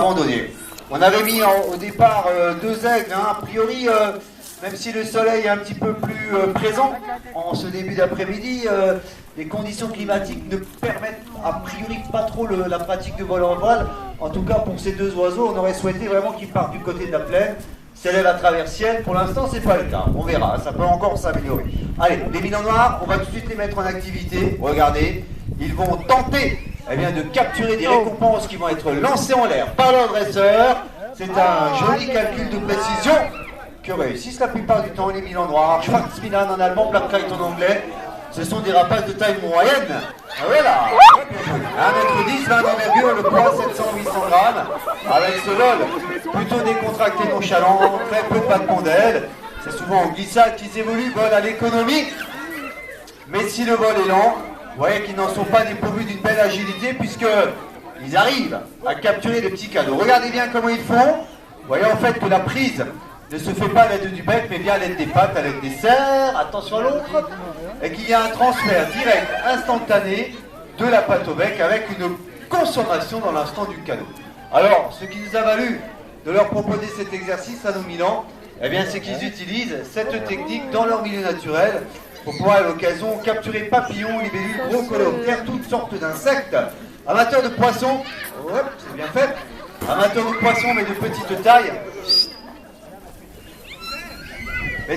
abandonné. On avait mis au départ deux aigles, hein. A priori, même si le soleil est un petit peu plus présent en ce début d'après-midi, les conditions climatiques ne permettent a priori pas trop la pratique de vol en voile. En tout cas, pour ces deux oiseaux, on aurait souhaité vraiment qu'ils partent du côté de la plaine, s'élèvent à travers ciel. Pour l'instant, c'est pas le cas. On verra, ça peut encore s'améliorer. Allez, les milans noirs, on va tout de suite les mettre en activité. Regardez, ils vont tenter de capturer des récompenses qui vont être lancées en l'air par leur dresseur. C'est un joli calcul de précision que réussissent la plupart du temps les milans noirs. Schwarzmilan en allemand, Black Kite en anglais. Ce sont des rapaces de taille moyenne. Ah voilà, 1m10, 20 d'envergure, le poids 700-800 grammes. Avec ce vol plutôt décontracté, nonchalant, très peu de battements d'ailes. C'est souvent en glissade qu'ils évoluent, volent à l'économie. Mais si le vol est lent, vous voyez qu'ils n'en sont pas dépourvus d'une belle agilité puisqu'ils arrivent à capturer des petits cadeaux. Regardez bien comment ils font. Vous voyez en fait que la prise ne se fait pas à l'aide du bec mais bien à l'aide des pattes, à l'aide des serres, attention à l'autre, et qu'il y a un transfert direct, instantané de la patte au bec avec une consommation dans l'instant du cadeau. Alors, ce qui nous a valu de leur proposer cet exercice à nos milans, c'est qu'ils utilisent cette technique dans leur milieu naturel pour pouvoir à l'occasion capturer papillons, libellules, gros coléoptères, toutes sortes d'insectes. Amateurs de poissons, c'est bien fait, amateurs de poissons mais de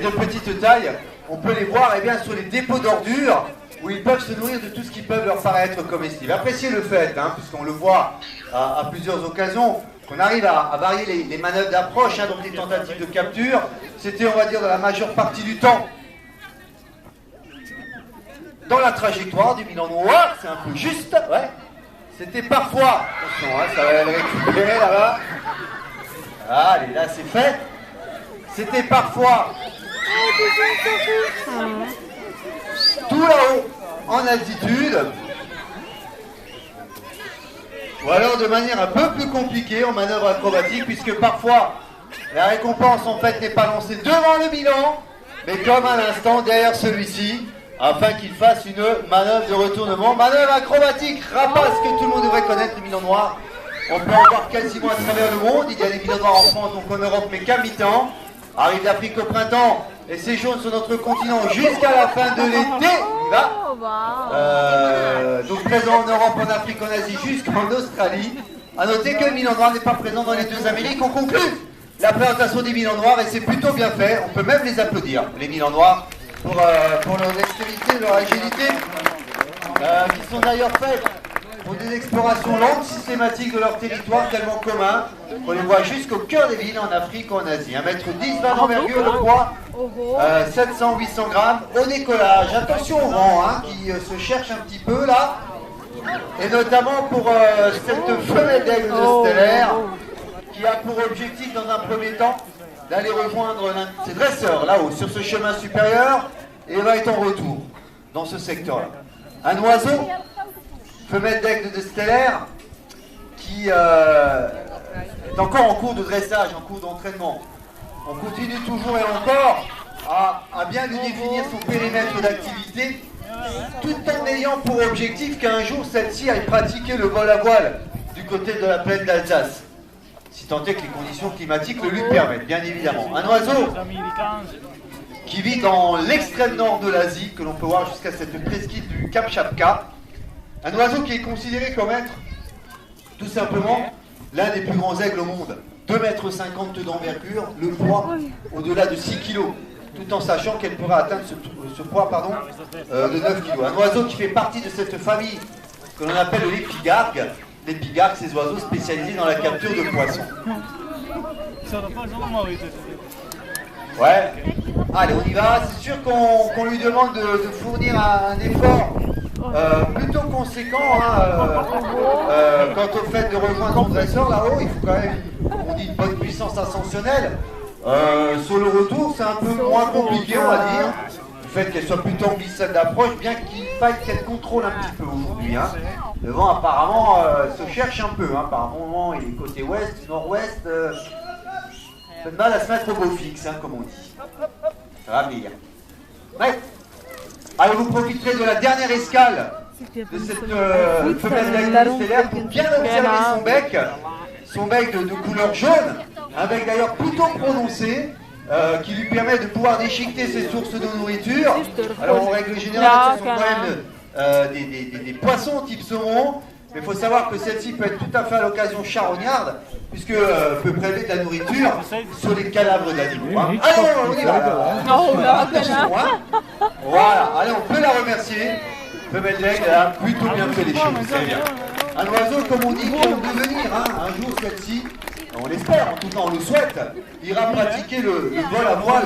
petite taille, on peut les voir sur les dépôts d'ordures où ils peuvent se nourrir de tout ce qui peut leur paraître comestible. Appréciez le fait, puisqu'on le voit à plusieurs occasions, qu'on arrive à varier les manœuvres d'approche, donc les tentatives de capture. C'était, on va dire, dans la majeure partie du temps dans la trajectoire du milan noir, c'est un peu juste, ouais. C'était parfois, attention, ça va le récupérer là-bas. Allez, là c'est fait. C'était parfois tout là-haut, en altitude, ou alors de manière un peu plus compliquée en manœuvre acrobatique, puisque parfois la récompense en fait n'est pas lancée devant le milan, mais comme à l'instant derrière celui-ci, afin qu'il fasse une manœuvre de retournement, manœuvre acrobatique, rapace que tout le monde devrait connaître, les milans noirs. On peut en voir quasiment à travers le monde. Il y a des milans noirs en France, donc en Europe, mais qu'à mi-temps. Arrive d'Afrique au printemps et séjourne sur notre continent jusqu'à la fin de l'été. Il va. Donc présent en Europe, en Afrique, en Asie, jusqu'en Australie. A noter que le milan noir n'est pas présent dans les deux Amériques. On conclut la présentation des milans noirs et c'est plutôt bien fait. On peut même les applaudir, les milans noirs, pour leur dextérité, leur agilité, qui sont d'ailleurs faites pour des explorations lentes, systématiques de leur territoire tellement commun. On les voit jusqu'au cœur des villes en Afrique ou en Asie. 1m10, 20 d'envergure, le poids, 700-800 grammes au décollage. Attention au vent qui se cherche un petit peu là. Et notamment pour cette femelle d'aigle de stellaire qui a pour objectif dans un premier temps d'aller rejoindre ses dresseurs là-haut sur ce chemin supérieur et va être en retour dans ce secteur-là. Un oiseau, femelle d'aigle de stellaire, qui est encore en cours de dressage, en cours d'entraînement. On continue toujours et encore à bien lui définir son périmètre d'activité, tout en ayant pour objectif qu'un jour celle-ci aille pratiquer le vol à voile du côté de la plaine d'Alsace. Si tant est que les conditions climatiques le lui permettent, bien évidemment. Un oiseau qui vit dans l'extrême nord de l'Asie, que l'on peut voir jusqu'à cette presqu'île du Kamchatka. Un oiseau qui est considéré comme être, tout simplement, l'un des plus grands aigles au monde. 2,50 m d'envergure, le poids au-delà de 6 kg, tout en sachant qu'elle pourra atteindre ce poids de 9 kg. Un oiseau qui fait partie de cette famille que l'on appelle l'épigargue. L'épigargue, ces oiseaux spécialisés dans la capture de poissons. Ouais, allez, on y va. C'est sûr qu'on lui demande de fournir un effort plutôt conséquent quant au fait de rejoindre son dresseur là-haut. Il faut quand même, on dit, une bonne puissance ascensionnelle. Sur le retour, c'est un peu moins compliqué, on va dire. Le fait qu'elle soit plutôt en glissade d'approche, bien qu'il faille qu'elle contrôle un petit peu aujourd'hui. Le vent apparemment se cherche un peu. Par moment, il est côté ouest, nord-ouest. Fait de mal à se mettre au beau fixe, comme on dit. Ça va venir. Ouais. Alors vous profiterez de la dernière escale de cette femelle d'aigle stellaire pour bien observer son bec, son bec de couleur jaune, un bec d'ailleurs plutôt prononcé, qui lui permet de pouvoir déchiqueter ses sources de nourriture. Alors en règle générale, ce sont quand même des poissons type saumon, mais il faut savoir que celle-ci peut être tout à fait à l'occasion charognarde, puisque peut prélever de la nourriture sur les cadavres d'animaux. Hein. Allez, on y va. Attention, hein. Voilà, allez, on peut la remercier. Femelle d'aigle, elle a plutôt bien fait les choses, c'est bien. Un oiseau, comme on dit, qui va devenir, hein, un jour celle-ci, on l'espère, en tout cas on le souhaite, ira pratiquer le vol à voile.